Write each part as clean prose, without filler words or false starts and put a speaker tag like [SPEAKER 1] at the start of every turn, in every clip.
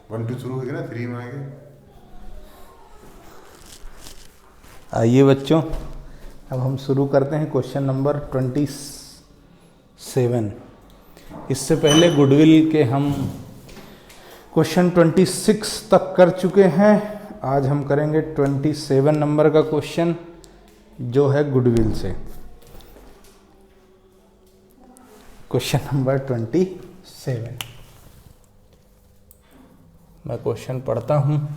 [SPEAKER 1] 1 2 शुरू होगी ना, 3 में आएंगे।
[SPEAKER 2] आइए बच्चों, अब हम शुरू करते हैं क्वेश्चन नंबर 27। इससे पहले गुडविल के हम क्वेश्चन 26 तक कर चुके हैं। आज हम करेंगे 27 नंबर का क्वेश्चन जो है गुडविल से। क्वेश्चन नंबर 27, मैं क्वेश्चन पढ़ता हूँ।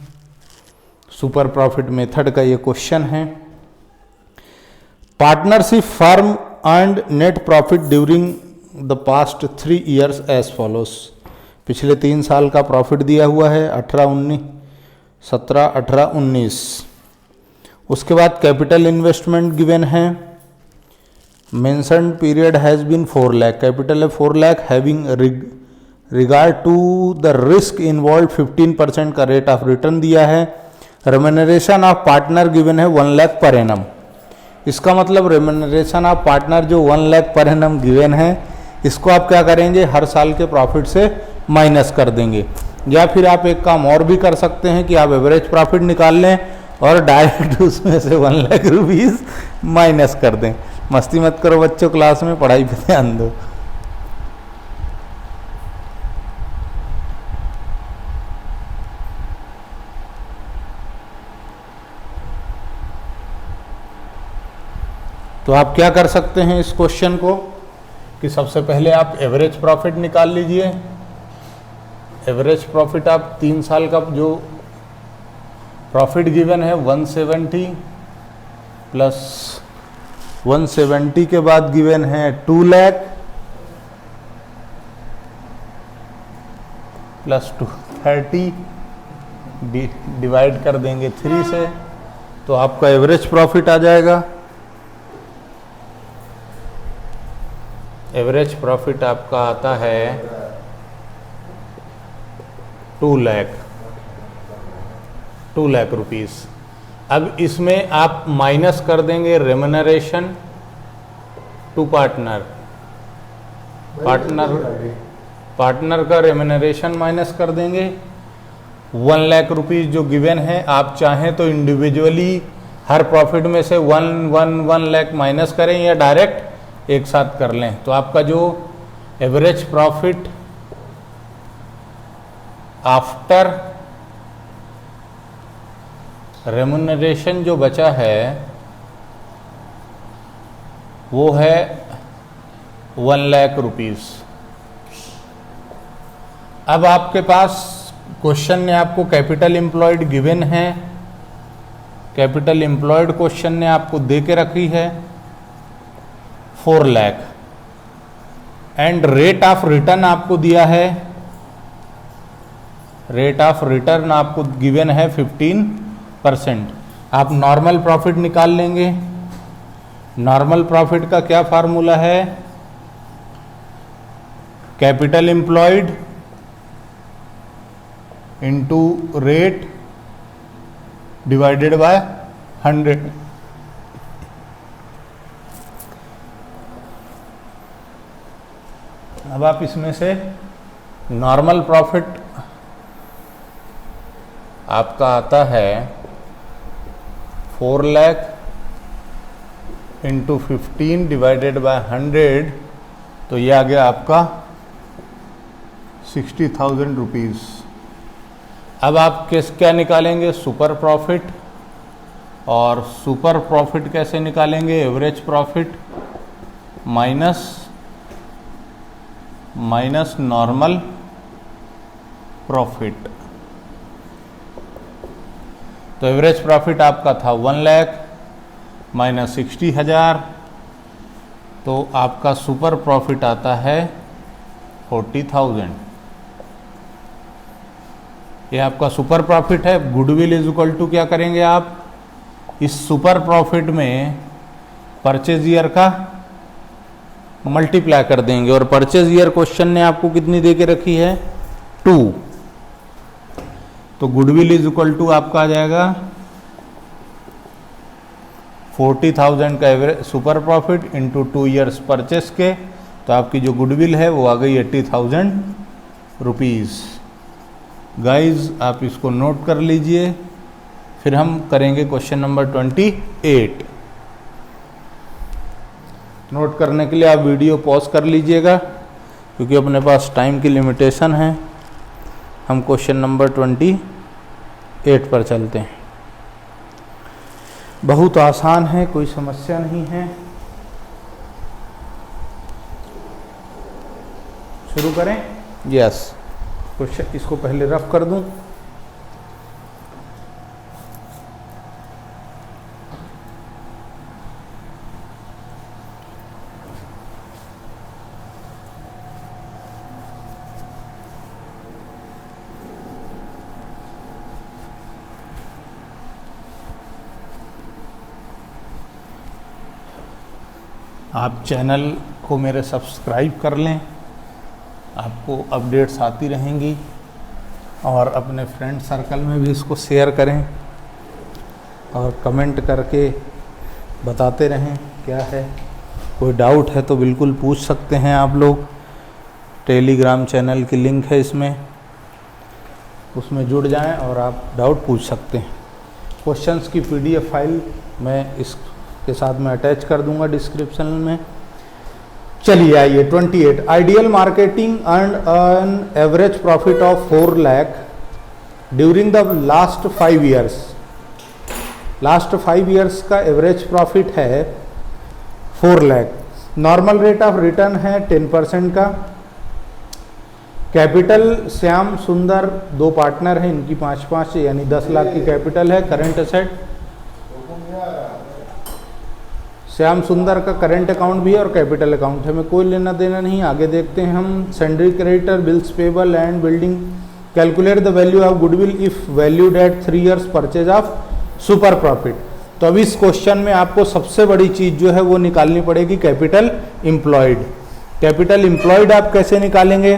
[SPEAKER 2] सुपर प्रॉफिट मेथड का ये क्वेश्चन है। Partnership firm earned net profit during the past 3 years as follows. पिछले 3 साल का प्रॉफिट दिया हुआ है, 17, 18, 19। उसके बाद कैपिटल इन्वेस्टमेंट गिवन है। Mentioned period has been 4 lakh, capital है 4 lakh, having regard to the risk involve 15% का रेट ऑफ रिटर्न दिया है। रेम्यूनरेशन ऑफ पार्टनर गिवन है 1 लाख पर एनम। इसका मतलब रेम्यूनरेशन ऑफ पार्टनर जो 1 लाख पर एनम गिवन है, इसको आप क्या करेंगे, हर साल के प्रॉफिट से माइनस कर देंगे। या फिर आप एक काम और भी कर सकते हैं कि आप एवरेज प्रॉफिट निकाल लें और डायरेक्ट उसमें से 1 लाख रुपीज़ माइनस कर दें। मस्ती मत करो बच्चों, क्लास में पढ़ाई पे ध्यान दो। तो आप क्या कर सकते हैं इस क्वेश्चन को कि सबसे पहले आप एवरेज प्रॉफिट निकाल लीजिए। एवरेज प्रॉफिट आप 3 साल का जो प्रॉफिट गिवन है 170 प्लस 170 के बाद गिवन है 2 लाख प्लस 230 डिवाइड कर देंगे 3 से, तो आपका एवरेज प्रॉफिट आ जाएगा। एवरेज प्रॉफिट आपका आता है 2 लाख रुपीस। अब इसमें आप माइनस कर देंगे रेम्यूनरेशन टू पार्टनर का रेम्यूनरेशन माइनस कर देंगे। 1 लाख रुपीस जो गिवन है, आप चाहें तो इंडिविजुअली हर प्रॉफिट में से 1 लाख माइनस करें या डायरेक्ट एक साथ कर लें। तो आपका जो एवरेज प्रॉफिट आफ्टर रेम्यूनरेशन जो बचा है वो है 1 लाख रुपीस। अब आपके पास क्वेश्चन ने आपको कैपिटल एम्प्लॉयड गिवन है, कैपिटल एम्प्लॉयड क्वेश्चन ने आपको दे के रखी है 4 lakh and rate of return आपको दिया है, रेट ऑफ रिटर्न आपको गिवन है 15%। आप नॉर्मल प्रॉफिट निकाल लेंगे। नॉर्मल प्रॉफिट का क्या फार्मूला है, capital employed into rate divided by 100। अब आप इसमें से नॉर्मल प्रॉफिट आपका आता है 4 लाख इंटू 15 डिवाइडेड बाय 100, तो ये आ गया आपका 60,000 रुपीज़। अब आप क्या निकालेंगे, सुपर प्रॉफिट। और सुपर प्रॉफिट कैसे निकालेंगे, average profit minus normal profit. तो एवरेज प्रॉफिट आपका था 1 लाख माइनस 60,000, तो आपका सुपर प्रॉफिट आता है 40,000। ये आपका सुपर प्रॉफिट है। गुडविल इज इक्वल टू क्या करेंगे आप, इस सुपर प्रॉफिट में परचेज ईयर का मल्टीप्लाई कर देंगे। और परचेज ईयर क्वेश्चन ने आपको कितनी दे के रखी है, 2। तो गुडविल इज इक्वल टू आपका आ जाएगा 40,000 का average super profit into 2 years purchase के, तो आपकी जो गुडविल है वो आ गई 80,000 रुपीज़। गाइज आप इसको नोट कर लीजिए, फिर हम करेंगे क्वेश्चन नंबर 28। नोट करने के लिए आप वीडियो पॉज कर लीजिएगा, क्योंकि अपने पास टाइम की लिमिटेशन है। हम क्वेश्चन नंबर 28 पर चलते हैं। बहुत आसान है, कोई समस्या नहीं है। शुरू करें? यस। क्वेश्चन इसको पहले रफ कर दूं। आप चैनल को मेरे सब्सक्राइब कर लें, आपको अपडेट्स आती रहेंगी, और अपने फ्रेंड सर्कल में भी इसको शेयर करें और कमेंट करके बताते रहें क्या है। कोई डाउट है तो बिल्कुल पूछ सकते हैं आप लोग। टेलीग्राम चैनल की लिंक है इसमें, उसमें जुड़ जाएं और आप डाउट पूछ सकते हैं। क्वेश्चंस की पीडीएफ फाइल मैं इसके साथ में अटैच कर दूंगा डिस्क्रिप्शन में। चलिए आइए 28। Ideal marketing earn N average profit of 4 lakh during the last 5 years. Last 5 years का एवरेज प्रॉफिट है 4 lakh. Normal rate of return है 10% का। कैपिटल श्याम सुंदर 2 पार्टनर हैं, इनकी 5-5 यानी 10 लाख की कैपिटल है। करंट एसेट श्याम सुंदर का करंट अकाउंट भी है और कैपिटल अकाउंट है, हमें कोई लेना देना नहीं। आगे देखते हैं हम। Sundry creditor, bills payable, land, building. Calculate the value of goodwill if valued at 3 years purchase of super profit. तो अब इस क्वेश्चन में आपको सबसे बड़ी चीज जो है वो निकालनी पड़ेगी, कैपिटल एम्प्लॉयड। कैपिटल एम्प्लॉयड आप कैसे निकालेंगे?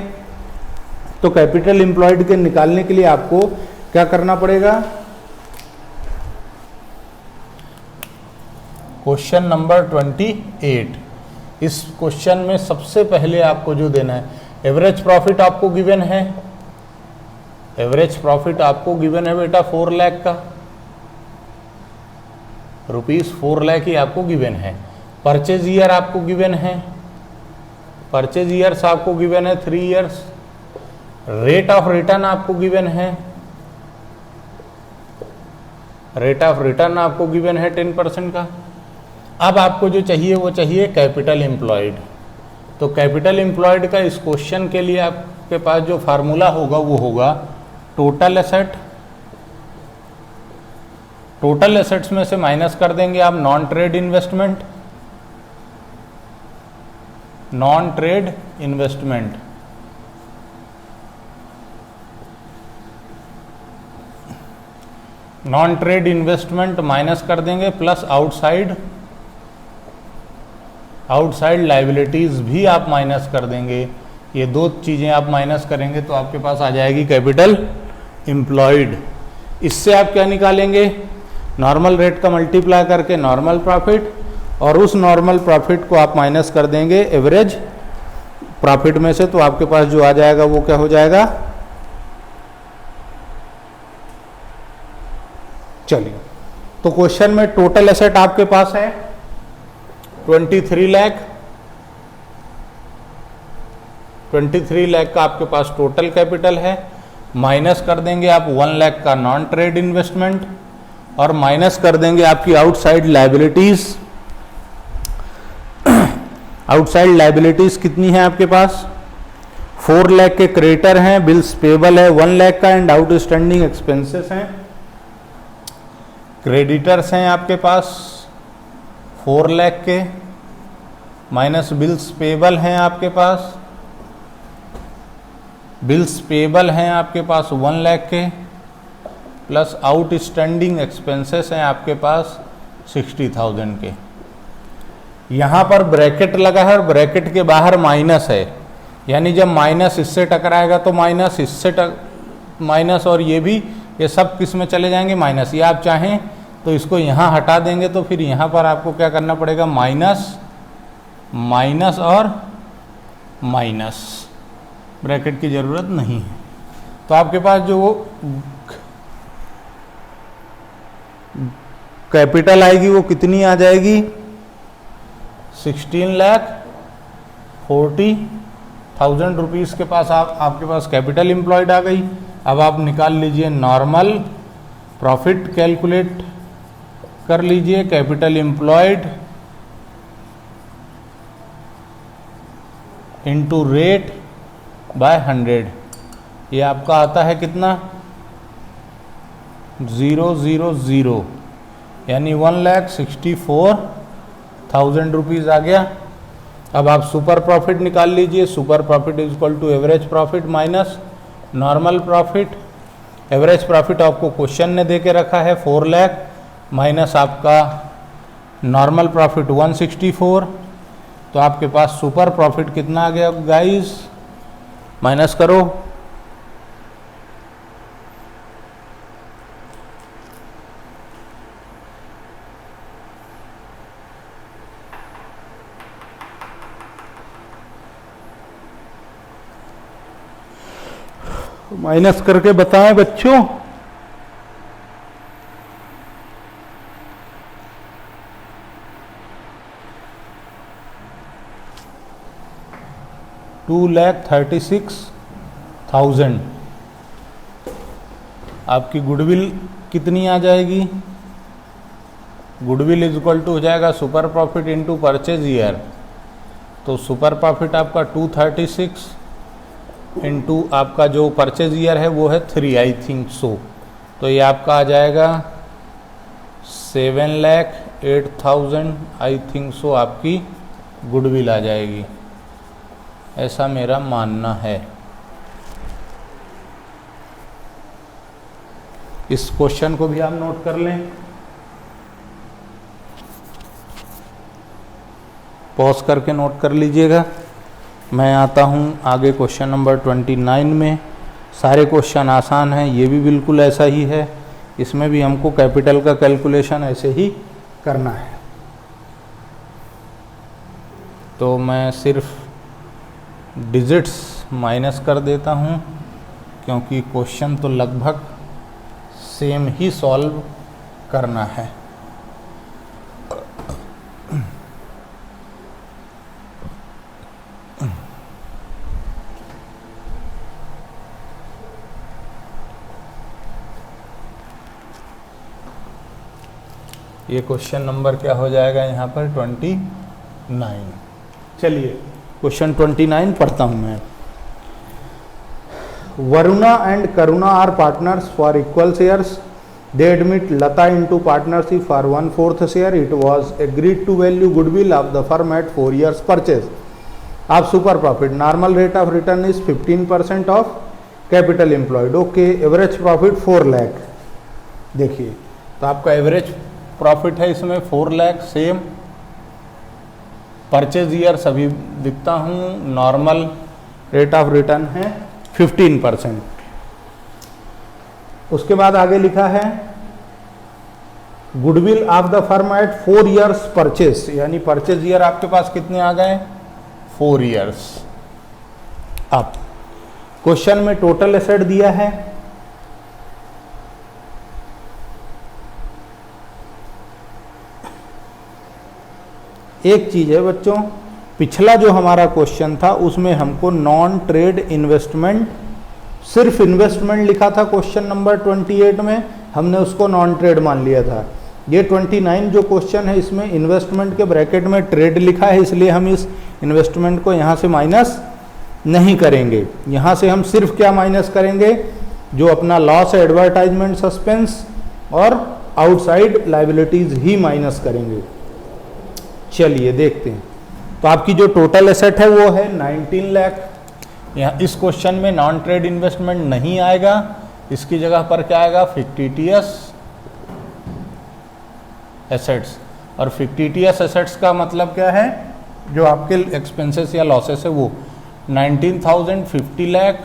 [SPEAKER 2] तो कैपिटल एम्प्लॉयड के निकालने के लिए आपको क्या करना पड़ेगा? Question number 28। इस क्वेश्चन में सबसे पहले आपको जो देना है, एवरेज प्रॉफिट आपको गिवन है। एवरेज प्रॉफिट आपको गिवन है बेटा 4 लाख का, रुपीस 4 लाख ही आपको गिवन है। परचेज ईयर आपको गिवन है, परचेज ईयर्स आपको गिवन है 3 ईयर्स। रेट ऑफ रिटर्न आपको गिवन है, रेट ऑफ रिटर्न आपको गिवन है 10% का। अब आपको जो चाहिए वो चाहिए कैपिटल एम्प्लॉयड। तो कैपिटल एम्प्लॉयड का इस क्वेश्चन के लिए आपके पास जो फार्मूला होगा वो होगा टोटल एसेट। टोटल एसेट्स में से माइनस कर देंगे आप non trade investment, non trade investment. Non trade investment minus कर देंगे, प्लस आउटसाइड, आउटसाइड लाइबिलिटीज भी आप माइनस कर देंगे। ये 2 चीजें आप माइनस करेंगे तो आपके पास आ जाएगी कैपिटल एम्प्लॉयड। इससे आप क्या निकालेंगे? नॉर्मल रेट का मल्टीप्लाई करके नॉर्मल प्रॉफिट, और उस नॉर्मल प्रॉफिट को आप माइनस कर देंगे एवरेज प्रॉफिट में से, तो आपके पास जो आ जाएगा वो क्या हो जाएगा? चलिए, तो क्वेश्चन में टोटल एसेट आपके पास है 23 लाख। 23 लाख का आपके पास टोटल कैपिटल है। माइनस कर देंगे आप 1 लाख का नॉन ट्रेड इन्वेस्टमेंट, और माइनस कर देंगे आपकी आउटसाइड लाइबिलिटीज। आउटसाइड लाइबिलिटीज कितनी है आपके पास? 4 लाख के क्रेडिटर हैं, बिल्स पेबल है 1 लाख का, एंड आउटस्टैंडिंग एक्सपेंसेस हैं। क्रेडिटर्स हैं आपके पास 4 लाख के, माइनस बिल्स पेबल हैं आपके पास, बिल्स पेबल हैं आपके पास 1 लाख के, प्लस आउटस्टैंडिंग एक्सपेंसेस हैं आपके पास 60,000 के। यहाँ पर ब्रैकेट लगा है और ब्रैकेट के बाहर माइनस है, यानी जब माइनस इससे टकराएगा तो माइनस, इससे माइनस, और ये भी, ये सब किस में चले जाएंगे? माइनस। ये आप चाहें तो इसको यहाँ हटा देंगे, तो फिर यहाँ पर आपको क्या करना पड़ेगा? माइनस, माइनस और माइनस। ब्रैकेट की ज़रूरत नहीं है। तो आपके पास जो कैपिटल आएगी वो कितनी आ जाएगी, 16,40,000 रुपीज़ के पास आपके पास कैपिटल एम्प्लॉयड आ गई। अब आप निकाल लीजिए नॉर्मल प्रॉफिट, कैलकुलेट कर लीजिए capital employed into rate by 100, ये आपका आता है कितना, 000, यानी 1,64,000 रुपीज़ आ गया। अब आप सुपर प्रॉफिट निकाल लीजिए। Super profit is equal to average profit minus normal profit. Average profit आपको क्वेश्चन ने दे के रखा है 4 लाख माइनस आपका नॉर्मल प्रॉफिट 164, तो आपके पास सुपर प्रॉफिट कितना आ गया गाइस, माइनस करो, माइनस करके बताएं बच्चों। $2,36,000। आपकी गुडविल कितनी आ जाएगी, गुडविल इज इक्वल टू हो जाएगा super profit into purchase year, तो सुपर प्रॉफिट आपका 236 इनटू आपका जो परचेज ईयर है वो है 3 आई थिंक सो, तो ये आपका आ जाएगा 7,08,000 आई थिंक सो आपकी गुडविल आ जाएगी, ऐसा मेरा मानना है। इस क्वेश्चन को भी आप नोट कर लें, पॉज करके नोट कर लीजिएगा। मैं आता हूँ आगे क्वेश्चन नंबर 29 में। सारे क्वेश्चन आसान हैं, ये भी बिल्कुल ऐसा ही है, इसमें भी हमको कैपिटल का कैलकुलेशन ऐसे ही करना है। तो मैं सिर्फ डिजिट्स माइनस कर देता हूँ क्योंकि क्वेश्चन तो लगभग सेम ही सॉल्व करना है। ये क्वेश्चन नंबर क्या हो जाएगा यहाँ पर 29। चलिए क्वेश्चन 29 पढ़ता हूँ मैं। Varuna and Karuna are partners for equal shares. They admit Lata into partnership for 1/4 share. It was agreed to value goodwill of the firm at 4 years purchase. आप super profit, normal rate of return is 15% of capital employed. Okay, average profit 4 lakh. देखिए तो आपका average profit है इसमें 4 lakh, same. Purchase year सभी दिखता हूँ, normal rate of return है 15%। उसके बाद आगे लिखा है goodwill of the firm at 4 years purchase, यानी परचेज ईयर आपके पास कितने आ गए, 4 years। अब क्वेश्चन में टोटल एसेट दिया है, एक चीज है बच्चों, पिछला जो हमारा क्वेश्चन था उसमें हमको नॉन ट्रेड इन्वेस्टमेंट, सिर्फ इन्वेस्टमेंट लिखा था क्वेश्चन नंबर 28 में, हमने उसको नॉन ट्रेड मान लिया था। ये 29 जो क्वेश्चन है इसमें इन्वेस्टमेंट के ब्रैकेट में ट्रेड लिखा है, इसलिए हम इस इन्वेस्टमेंट को यहाँ से माइनस नहीं करेंगे। यहाँ से हम सिर्फ क्या माइनस करेंगे, जो अपना लॉस है एडवर्टाइजमेंट सस्पेंस और आउटसाइड लाइबिलिटीज ही माइनस करेंगे। चलिए देखते हैं। तो आपकी जो टोटल एसेट है वो है 19 लाख। यहाँ इस क्वेश्चन में नॉन ट्रेड इन्वेस्टमेंट नहीं आएगा, इसकी जगह पर क्या आएगा, फिक्टिटियस एसेट्स। और फिक्टिटियस एसेट्स का मतलब क्या है, जो आपके एक्सपेंसेस या लॉसेस है वो 19,000, 50 लाख,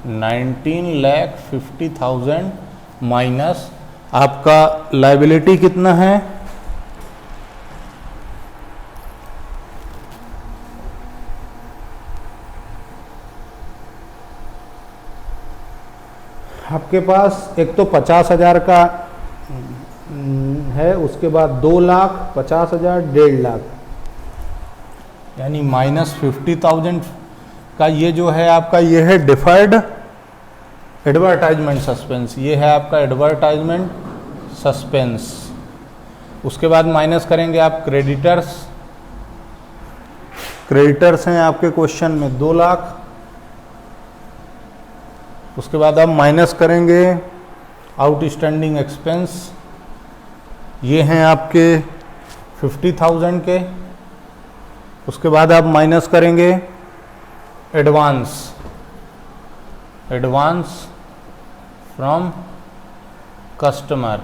[SPEAKER 2] 19,50,000 माइनस आपका लायबिलिटी कितना है, आपके पास एक तो 50,000 का है, उसके बाद 2 लाख, 50,000, 1.5 लाख, यानी -50,000 का ये जो है आपका, ये है डिफर्ड एडवर्टाइजमेंट सस्पेंस, ये है आपका एडवर्टाइजमेंट सस्पेंस। उसके बाद माइनस करेंगे आप क्रेडिटर्स, क्रेडिटर्स हैं आपके क्वेश्चन में 2 लाख। उसके बाद आप माइनस करेंगे आउटस्टैंडिंग एक्सपेंस, ये हैं आपके 50,000 के। उसके बाद आप माइनस करेंगे advance, advance from customer,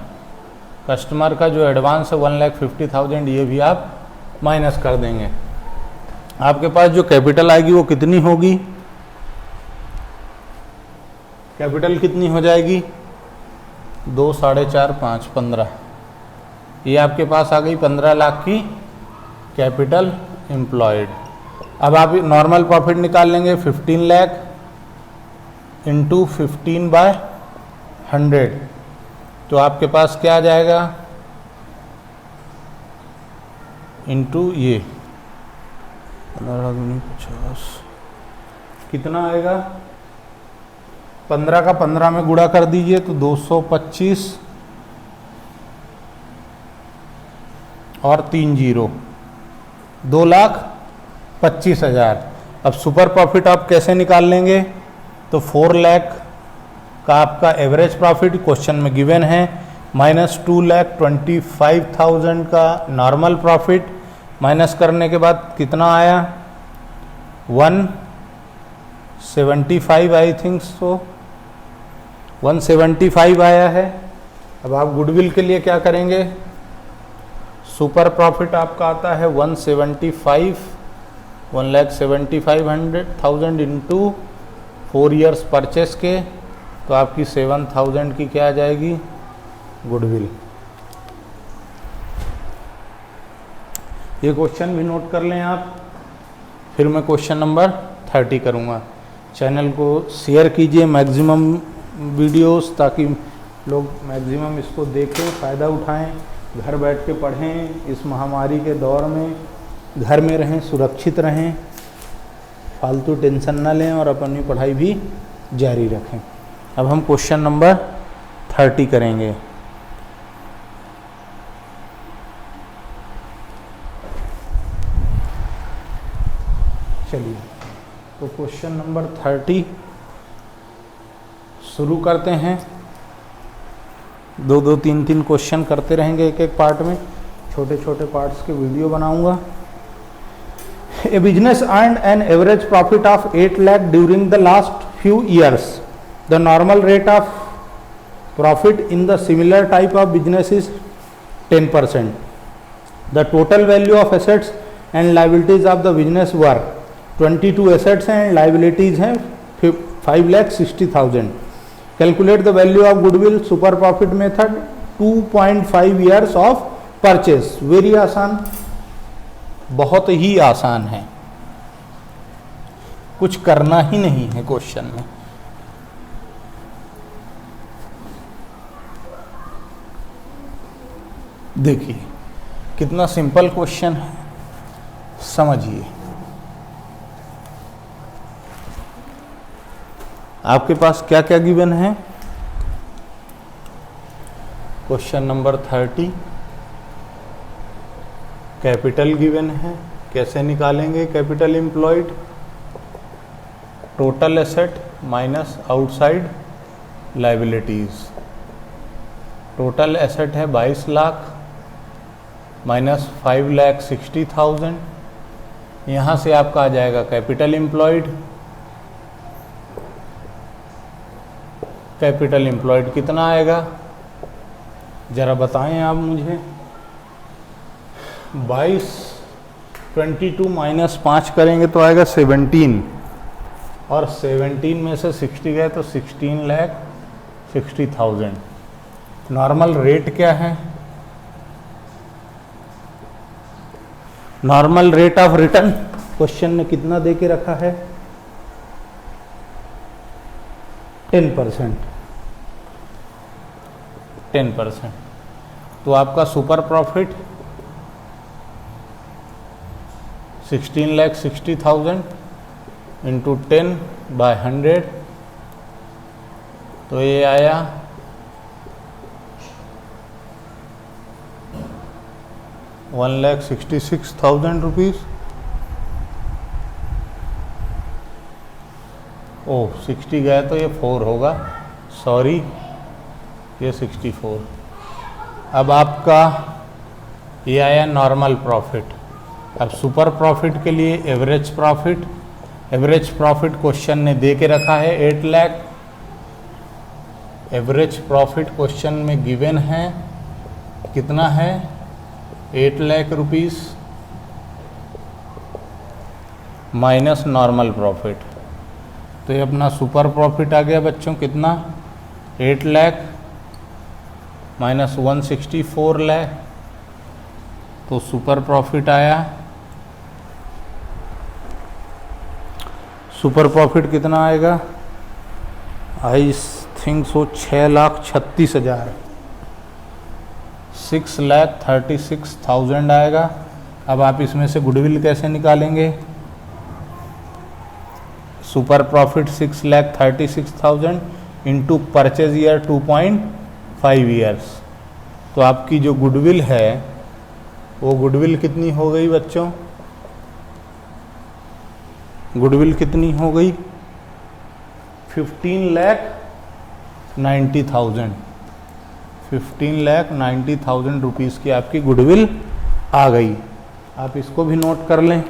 [SPEAKER 2] customer का जो एडवांस है 1,50,000, ये भी आप माइनस कर देंगे। आपके पास जो कैपिटल आएगी वो कितनी होगी, कैपिटल कितनी हो जाएगी, 2, 4.5, 5, 15, ये आपके पास आ गई 15 लाख की कैपिटल एम्प्लॉयड। अब आप नॉर्मल प्रॉफिट निकाल लेंगे, 15 लाख इंटू 15/100, तो आपके पास क्या आ जाएगा, इंटू ये 15,50, कितना आएगा, 15 का 15 में गुणा कर दीजिए तो 225 और 3 जीरो, 2,25,000। अब सुपर प्रॉफिट आप कैसे निकाल लेंगे, तो 4 लाख का आपका एवरेज प्रॉफिट क्वेश्चन में गिवन है, माइनस 2,25,000 का नॉर्मल प्रॉफिट, माइनस करने के बाद कितना आया, 175 आई थिंक सो, 175 आया है। अब आप गुडविल के लिए क्या करेंगे, सुपर प्रॉफिट आपका आता है 175, 1,75,000 इंटू 4 ईयर्स परचेस के, तो आपकी 7,000 की क्या आ जाएगी, गुडविल। ये क्वेश्चन भी नोट कर लें आप, फिर मैं क्वेश्चन नंबर 30 करूँगा। चैनल को शेयर कीजिए मैक्सिमम वीडियोस, ताकि लोग मैक्सिमम इसको देखें, फ़ायदा उठाएं, घर बैठ के पढ़ें, इस महामारी के दौर में घर में रहें, सुरक्षित रहें, फालतू टेंशन ना लें और अपनी पढ़ाई भी जारी रखें। अब हम क्वेश्चन नंबर 30 करेंगे। चलिए, तो क्वेश्चन नंबर 30 शुरू करते हैं। 2-2, 3-3 क्वेश्चन करते रहेंगे एक एक पार्ट में, छोटे छोटे पार्ट्स के वीडियो बनाऊंगा। A business earned an average profit of 8 lakh during the last few years. The normal rate of profit in the similar type of business is 10%. The total value of assets and liabilities of the business were 22 assets हैं and liabilities हैं 5,60,000. Calculate the value of goodwill, super profit method, 2.5 years of purchase. Very आसान, बहुत ही आसान है, कुछ करना ही नहीं है क्वेश्चन में। देखिए कितना सिंपल क्वेश्चन है, समझिए। आपके पास क्या क्या गिवन है, क्वेश्चन नंबर 30 कैपिटल गिवन है, कैसे निकालेंगे capital employed, total asset minus outside liabilities. Total asset है 22 लाख माइनस 5,60,000, यहाँ से आपका आ जाएगा कैपिटल एम्प्लॉयड। कैपिटल एम्प्लॉयड कितना आएगा ज़रा बताएं आप मुझे। 22 माइनस 5 करेंगे तो आएगा 17, और 17 में से 60 गए तो 16,60,000। नॉर्मल रेट क्या है, normal rate of return question ने कितना दे के रखा है, 10%। 10%। तो आपका सुपर प्रॉफिट 16,60,000 इंटू 10/100, तो ये आया 1,66,000 रुपीज़। ओह 60 गया तो ये 4 होगा, सॉरी ये 64। अब आपका ये आया नॉर्मल प्रॉफिट। अब सुपर प्रॉफिट के लिए एवरेज प्रॉफिट क्वेश्चन ने दे के रखा है 8 लाख। एवरेज प्रॉफिट क्वेश्चन में गिवन है कितना है, 8 lakh rupees minus normal profit. तो ये अपना सुपर प्रॉफिट आ गया बच्चों, कितना 8 लाख माइनस 164 लाख, तो सुपर प्रॉफिट आया, सुपर प्रॉफिट कितना आएगा, आई थिंक सो 6,36,000, 6,36,000 आएगा। अब आप इसमें से गुडविल कैसे निकालेंगे, super profit 6,36,000 into purchase year 2.5 years, तो आपकी जो गुडविल है वो गुडविल कितनी हो गई बच्चों, गुडविल कितनी हो गई 15,90,000, 15,90,000 रुपीज़ की आपकी गुडविल आ गई। आप इसको भी नोट कर लें।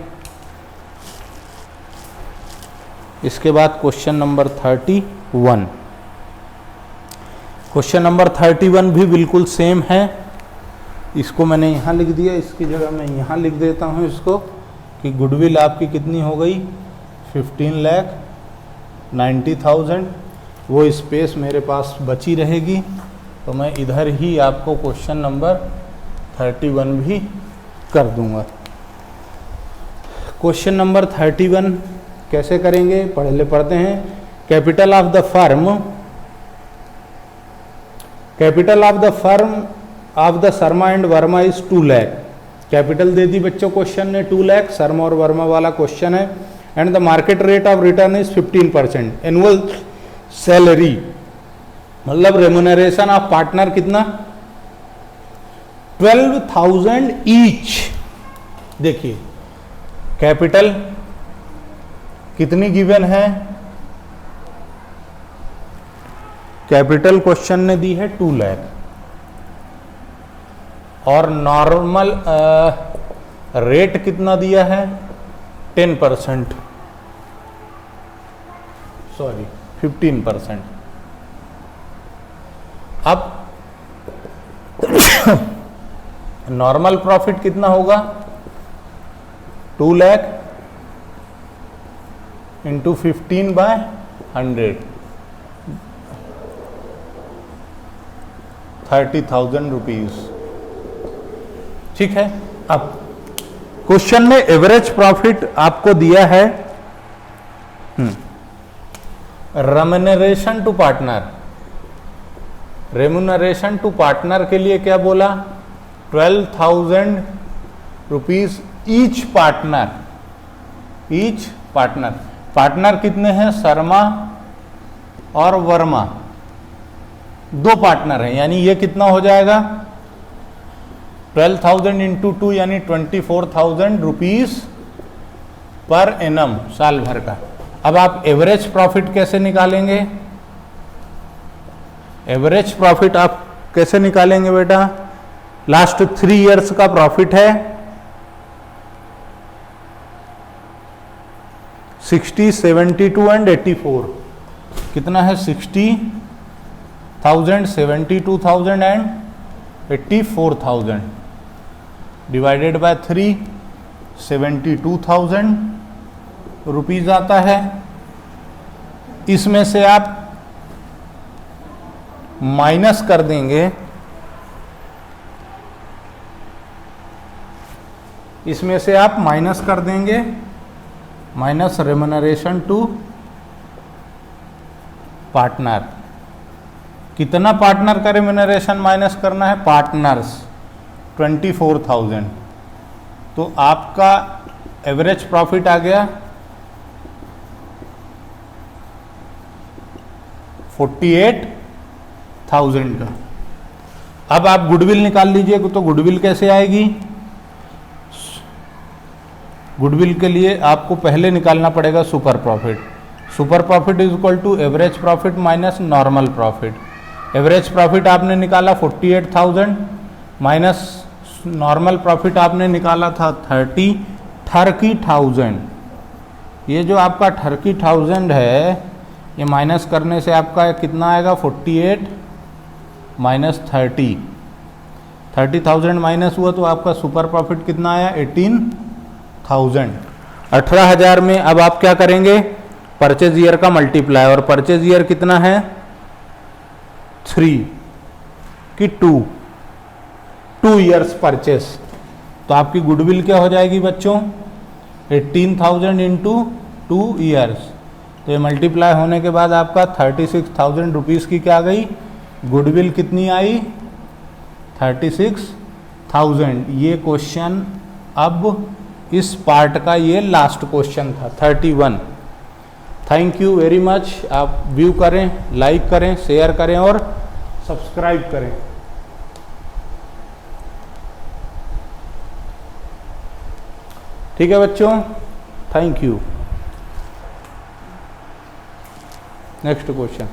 [SPEAKER 2] इसके बाद क्वेश्चन नंबर 31। क्वेश्चन नंबर 31 भी बिल्कुल सेम है। इसको मैंने यहाँ लिख दिया, इसकी जगह मैं यहाँ लिख देता हूँ इसको कि गुडविल आपकी कितनी हो गई 15,90,000। वो स्पेस मेरे पास बची रहेगी, तो मैं इधर ही आपको क्वेश्चन नंबर 31 भी कर दूंगा। क्वेश्चन नंबर 31 कैसे करेंगे, पहले पढ़ते हैं। Capital of the firm, capital of the firm of the Sharma and Verma is 2 lakh. Capital दे दी बच्चों क्वेश्चन ने 2 लाख, शर्मा और वर्मा वाला क्वेश्चन है। And the market rate of return is 15%। Annual salary मतलब रेम्यूनरेशन ऑफ पार्टनर कितना 12,000 ईच। देखिए कैपिटल कितनी गिवन है, कैपिटल क्वेश्चन ने दी है 2 लाख और नॉर्मल रेट कितना दिया है 10%, सॉरी 15%। अब नॉर्मल प्रॉफिट कितना होगा 2 लाख इंटू 15/100, 30,000 रुपीज। ठीक है। अब क्वेश्चन में एवरेज प्रॉफिट आपको दिया है remuneration to partner. Remuneration to partner के लिए क्या बोला 12,000 rupees each partner, each partner. Partner कितने हैं शर्मा और वर्मा, 2 पार्टनर हैं, यानी ये कितना हो जाएगा 12,000 इंटू 2 यानी 24,000 रुपीज पर एनम, साल भर का। अब आप एवरेज प्रॉफिट कैसे निकालेंगे, एवरेज प्रॉफिट आप कैसे निकालेंगे बेटा, लास्ट 3 इयर्स का प्रॉफिट है 60, 72 एंड 84। कितना है 60,000, 72,000 एंड 84,000 डिवाइडेड बाय 3, 72,000 रुपीज आता है। इसमें से आप माइनस कर देंगे, इसमें से आप माइनस कर देंगे माइनस रेम्यूनरेशन टू पार्टनर कितना पार्टनर का रेम्यूनरेशन माइनस करना है? पार्टनर्स 24,000। तो आपका एवरेज प्रॉफिट आ गया 48,000 का। अब आप गुडविल निकाल लीजिए। तो गुडविल कैसे आएगी? गुडविल के लिए आपको पहले निकालना पड़ेगा super profit. Super profit is equal to average profit minus normal profit. Average profit आपने निकाला 48,000 माइनस नॉर्मल प्रॉफिट आपने निकाला था 30,000। ये जो आपका 30,000 है, ये माइनस करने से आपका कितना आएगा? 48 माइनस 30,000 माइनस हुआ तो आपका सुपर प्रॉफिट कितना आया? 18,000। 18,000 में अब आप क्या करेंगे? परचेज ईयर का मल्टीप्लाई, और परचेज ईयर कितना है? 3 की 2 ईयर्स परचेस। तो आपकी गुडविल क्या हो जाएगी बच्चों? 18,000 इंटू 2 ईयर्स। तो ये मल्टीप्लाई होने के बाद आपका 36,000 रुपीज़ की क्या गई? गुडविल कितनी आई? 36,000। ये क्वेश्चन अब इस पार्ट का ये लास्ट क्वेश्चन था 31। Thank you very much. आप व्यू करें, लाइक करें, शेयर करें और सब्सक्राइब करें। ठीक है बच्चों, थैंक यू। Next question.